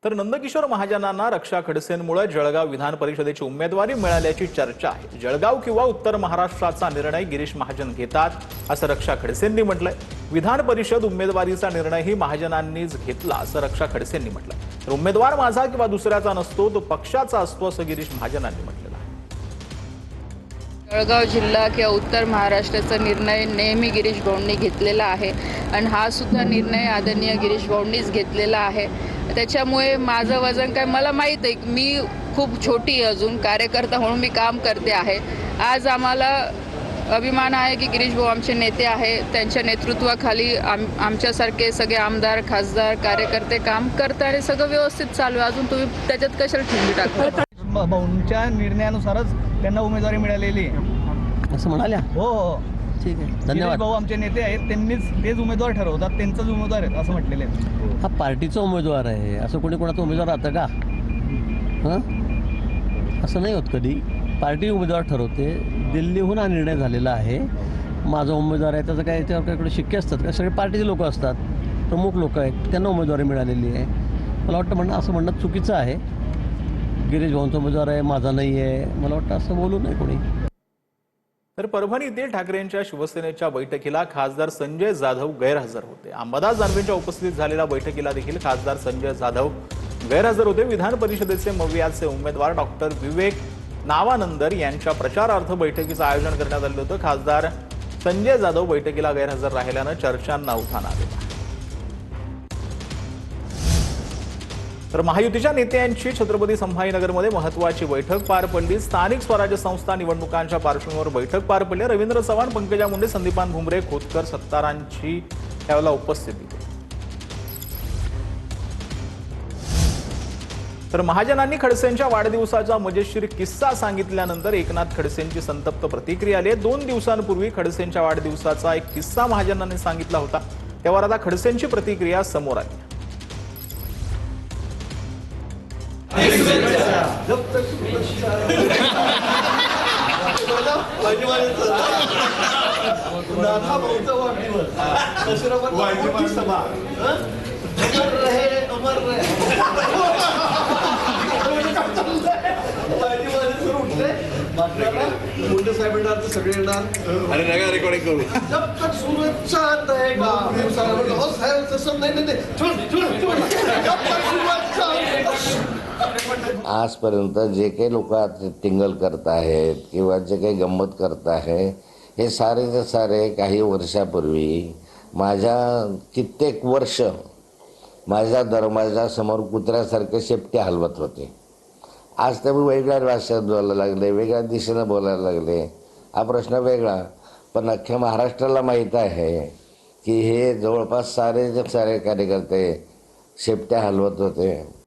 तर नंदकिशोर महाजनांना रक्षा खडसेंमुळे जळगाव विधान परिषदेची उमेदवारी मिळाल्याची चर्चा आहे। जळगाव किंवा उत्तर महाराष्ट्राचा निर्णय गिरीश महाजन घेतात असं रक्षा खडसेंनी म्हटलंय। विधान परिषद उमेदवारीचा निर्णयही महाजनांनीच घेतला असं रक्षा खडसेंनी म्हटलंय। तर उमेदवार माझा किंवा दुसऱ्याचा नसतो, तो पक्षाचा असतो असं गिरीश महाजनांनी म्हटलं। जळगाव जिल्हा किंवा उत्तर महाराष्ट्राचा निर्णय नेहमी गिरीश भाऊंनी घेतलेला आहे आणि हा सुद्धा निर्णय आदरणीय गिरीश भाऊंनीच घेतलेला आहे। त्याच्यामुळे माझं वजन काय, मला माहीत आहे की मी खूप छोटी आहे, अजून कार्यकर्ता म्हणून मी काम करते आहे। आज आम्हाला अभिमान आहे की गिरीश भाऊ आमचे नेते आहे, त्यांच्या नेतृत्वाखाली आमच्यासारखे सगळे आमदार खासदार कार्यकर्ते काम करतात आणि सगळं व्यवस्थित चालू आहे। अजून तुम्ही त्याच्यात कशाला ठेंगी टाकता? भाऊंच्या निर्णयानुसारच त्यांना उमेदवारी मिळालेली असं म्हणाल्या। हो हो ठीक आहे, धन्यवाद। भाऊ आमचे नेते आहेत, त्यांनीच तेच उमेदवार ठरवतात, त्यांचाच उमेदवार आहेत असं म्हटलेले आहे। हा पार्टीचा उमेदवार आहे, असं कोणी कोणाचा उमेदवार राहतं का? असं नाही होत कधी। पार्टी उमेदवार ठरवते। दिल्लीहून हा निर्णय झालेला आहे, माझा उमेदवार आहे, त्याचं काय त्यावर काही शिक्के असतात का? सगळे पार्टीचे लोक असतात, प्रमुख लोक आहेत, त्यांना उमेदवारी मिळालेली आहे। मला वाटतं असं म्हणणं चुकीचं आहे। गिरीश भाऊंचा उमेदवार आहे, माझा नाही आहे, मला वाटतं असं बोलू नये कोणी। तर परभणी येथील ठाकरेंच्या शिवसेनेच्या बैठकीला खासदार संजय जाधव गैरहजर होते। अंबादास दानवेंच्या उपस्थितीत झालेल्या बैठकीला देखील खासदार संजय जाधव गैरहजर होते। विधान परिषदेचे मवियाचे उमेदवार डॉक्टर विवेक नावानंदर यांच्या प्रचारार्थ बैठकीचं आयोजन करण्यात आलं होतं। खासदार संजय जाधव बैठकीला गैरहजर राहिल्यानं चर्चांना उधाण आले। तर महायुतीच्या नेत्यांची छत्रपती संभाजीनगरमध्ये महत्त्वाची बैठक पार पडली। स्थानिक स्वराज्य संस्था निवडणुकांच्या पार्श्वभूमीवर बैठक पार पडली। रवींद्र चव्हाण, पंकजा मुंडे, संदीपान भुमरे, खोतकर, सत्तारांची त्यावेळेला उपस्थिती होती। तर महाजनांनी खडसेंच्या वाढदिवसाचा मजेशीर किस्सा सांगितल्यानंतर एकनाथ खडसेंची संतप्त प्रतिक्रिया आली आहे। 2 दिवसांपूर्वी खडसेंच्या वाढदिवसाचा एक किस्सा महाजनांनी सांगितला होता, त्यावर आता खडसेंची प्रतिक्रिया समोर आली। मुंडे साहेब येणार, सगळे येणार आणि नका रेकॉर्डिंग करू जब तक सूरज चांद रहेगा। साहेब तसं नाही नाही, आजपर्यंत जे काही लोक टिंगल करत आहेत किंवा जे काही गंमत करत आहे, हे सारेचे सारे काही वर्षापूर्वी माझ्या कित्येक वर्ष माझ्या दरवाजासमोर कुत्र्यासारखे शेपटे हलवत होते। आज ते वेगळ्या भाषेत बोलायला लागले, वेगळ्या दिशेनं बोलायला लागले, हा प्रश्न वेगळा। पण अख्ख्या महाराष्ट्राला माहीत आहे की हे जवळपास सारे कार्यकर्ते शेपट्या हलवत होते।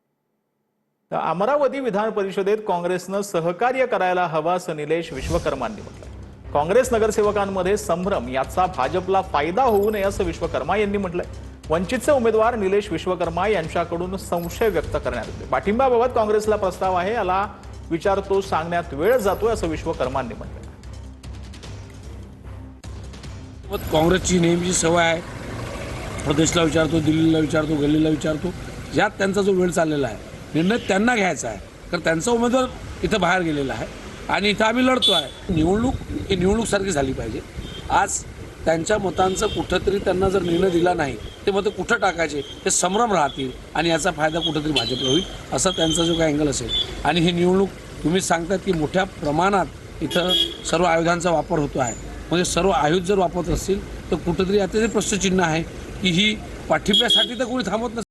अमरावती विधान परिषदेत काँग्रेसनं सहकार्य करायला हवं असं निलेश विश्वकर्मांनी म्हटलंय। काँग्रेस नगरसेवकांमध्ये संभ्रम याचा भाजपला फायदा होऊ नये असं विश्वकर्मा यांनी म्हटलंय। वंचितचे उमेदवार निलेश विश्वकर्मा यांच्याकडून संशय व्यक्त करण्यात येतो। पाठिंब्याबाबत काँग्रेसला प्रस्ताव आहे, याला विचारतो सांगण्यात वेळ जातोय असं विश्वकर्मांनी म्हटलं। काँग्रेसची नेहमीची सवय आहे, प्रदेशला विचारतो, दिल्लीला विचारतो, गल्लीला विचारतो, यात त्यांचा जो वेळ चाललेला आहे, निर्णय त्यांना घ्यायचा आहे, कारण त्यांचा उमेदवार इथं बाहेर गेलेला आहे आणि इथं आम्ही लढतो आहे। निवडणूक ही निवडणूकसारखी झाली पाहिजे। आज त्यांच्या मतांचं कुठंतरी त्यांना जर निर्णय दिला नाही, ते मतं कुठं टाकायचे ते संभ्रम राहतील आणि याचा फायदा कुठंतरी भाजपला होईल असा त्यांचा जो काही अँगल असेल। आणि ही निवडणूक तुम्ही सांगतात की मोठ्या प्रमाणात इथं सर्व आयुधांचा वापर होतो आहे, म्हणजे सर्व आयुध जर वापरत असतील तर कुठंतरी याचं प्रश्नचिन्ह आहे की ही पाठिंब्यासाठी तर कोणी थांबत नसेल।